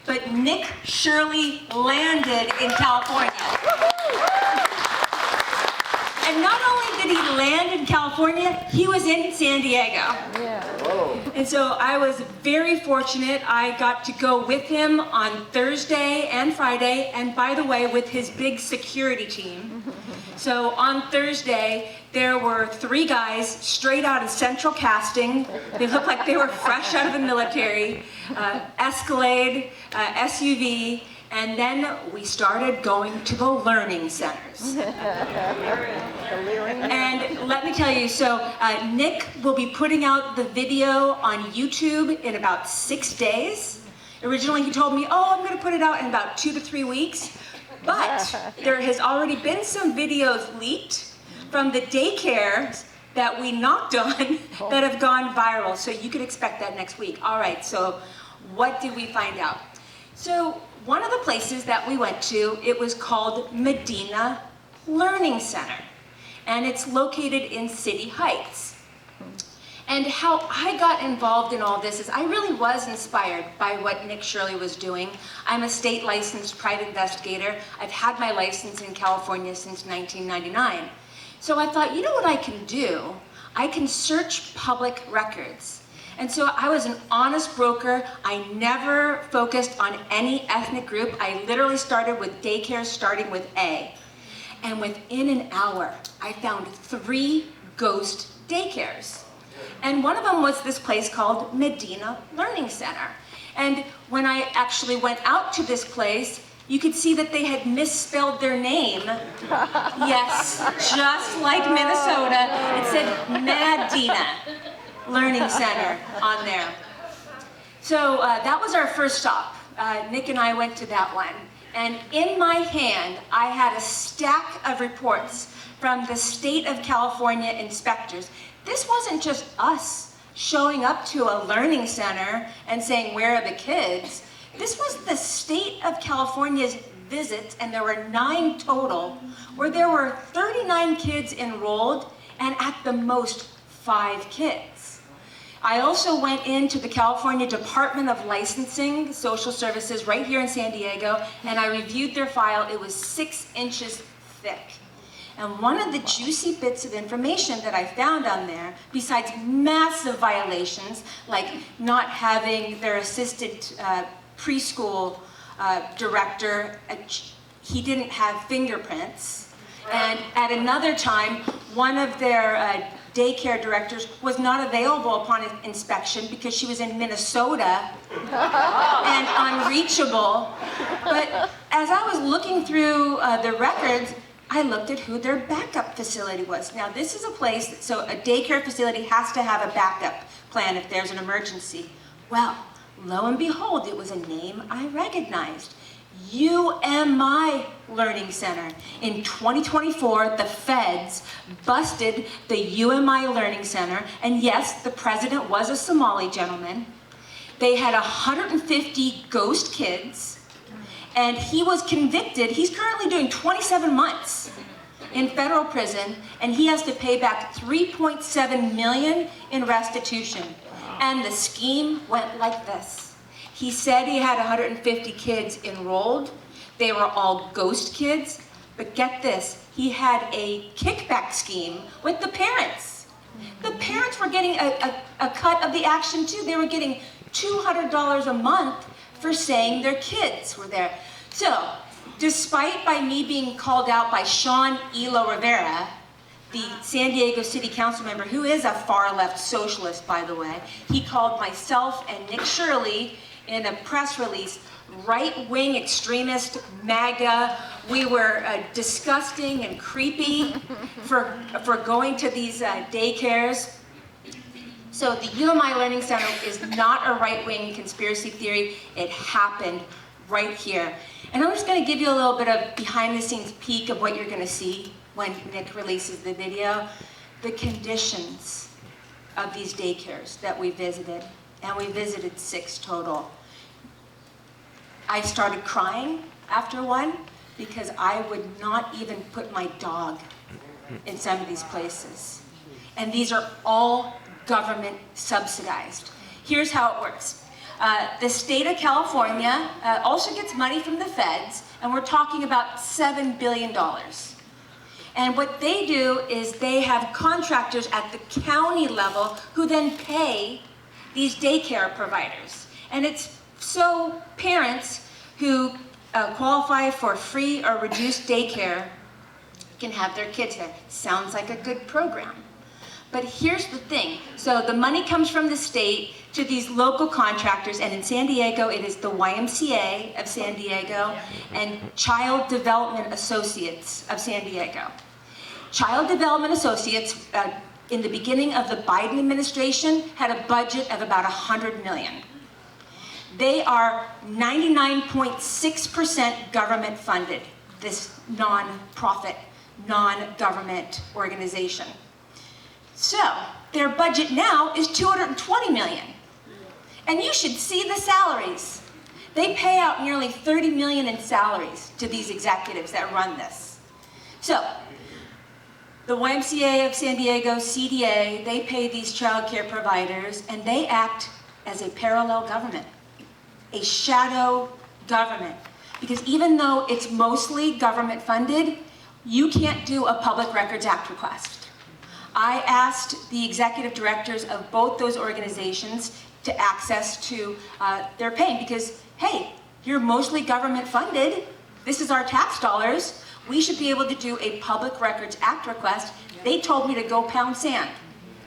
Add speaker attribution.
Speaker 1: but Nick Shirley landed in California. And not only did he land in California, he was in San Diego.
Speaker 2: Yeah.
Speaker 1: And so I was very fortunate. I got to go with him on Thursday and Friday, and by the way, with his big security team. So on Thursday, there were 3 guys straight out of Central Casting. They looked like they were fresh out of the military, Escalade, SUV, and then we started going to the learning centers. And let me tell you, so Nick will be putting out the video on YouTube in about 6 days. Originally he told me, oh, I'm gonna put it out in about 2 to 3 weeks. But there has already been some videos leaked from the daycares that we knocked on that have gone viral. So you can expect that next week. All right, so what did we find out? So one of the places that we went to, it was called Medina Learning Center. And it's located in City Heights. And how I got involved in all this is I really was inspired by what Nick Shirley was doing. I'm a state licensed private investigator. I've had my license in California since 1999. So I thought, you know what I can do? I can search public records. And so I was an honest broker. I never focused on any ethnic group. I literally started with daycare, starting with A. And within an hour, I found 3 ghost daycares. And one of them was this place called Medina Learning Center. And when I actually went out to this place, you could see that they had misspelled their name. Yes, just like Minnesota. It said Medina Learning Center on there. So that was our first stop. Nick and I went to that one. And in my hand, I had a stack of reports from the state of California inspectors. This wasn't just us showing up to a learning center and saying, where are the kids? This was the state of California's visits, and there were 9 total, where there were 39 kids enrolled, and at the most 5 kids. I also went into the California Department of Licensing, Social Services, right here in San Diego, and I reviewed their file. It was 6 inches thick. And one of the juicy bits of information that I found on there, besides massive violations, like not having their assistant preschool director, he didn't have fingerprints. And at another time, one of their daycare directors was not available upon inspection because she was in Minnesota and unreachable. But as I was looking through the records, I looked at who their backup facility was. Now this is a place, so a daycare facility has to have a backup plan if there's an emergency. Well, lo and behold, it was a name I recognized. UMI Learning Center. In 2024, the feds busted the UMI Learning Center, and yes, the president was a Somali gentleman. They had 150 ghost kids, and he was convicted. He's currently doing 27 months in federal prison, and he has to pay back $3.7 million in restitution. And the scheme went like this. He said he had 150 kids enrolled. They were all ghost kids, but get this, he had a kickback scheme with the parents. The parents were getting a cut of the action too. They were getting $200 a month for saying their kids were there. So, despite by me being called out by Sean Elo Rivera, the San Diego City Council member, who is a far-left socialist, by the way, he called myself and Nick Shirley in a press release right-wing extremist, MAGA. We were disgusting and creepy for going to these daycares. So the UMI Learning Center is not a right-wing conspiracy theory. It happened right here. And I'm just going to give you a little bit of behind-the-scenes peek of what you're going to see when Nick releases the video. The conditions of these daycares that we visited, and we visited 6 total. I started crying after one because I would not even put my dog in some of these places. And these are all government subsidized. Here's how it works. the state of California also gets money from the feds, and we're talking about $7 billion. And what they do is they have contractors at the county level who then pay these daycare providers. And it's so parents who qualify for free or reduced daycare can have their kids there. Sounds like a good program. But here's the thing. So the money comes from the state to these local contractors, and in San Diego, it is the YMCA of San Diego and Child Development Associates of San Diego. Child Development Associates, in the beginning of the Biden administration, had a budget of about $100 million. They are 99.6% government funded, this non-profit, non-government organization. So their budget now is $220 million. And you should see the salaries. They pay out nearly $30 million in salaries to these executives that run this. So the YMCA of San Diego, CDA, they pay these child care providers, and they act as a parallel government, a shadow government. Because even though it's mostly government funded, you can't do a Public Records Act request. I asked the executive directors of both those organizations to access to their paying, because, hey, you're mostly government funded. This is our tax dollars. We should be able to do a Public Records Act request. They told me to go pound sand.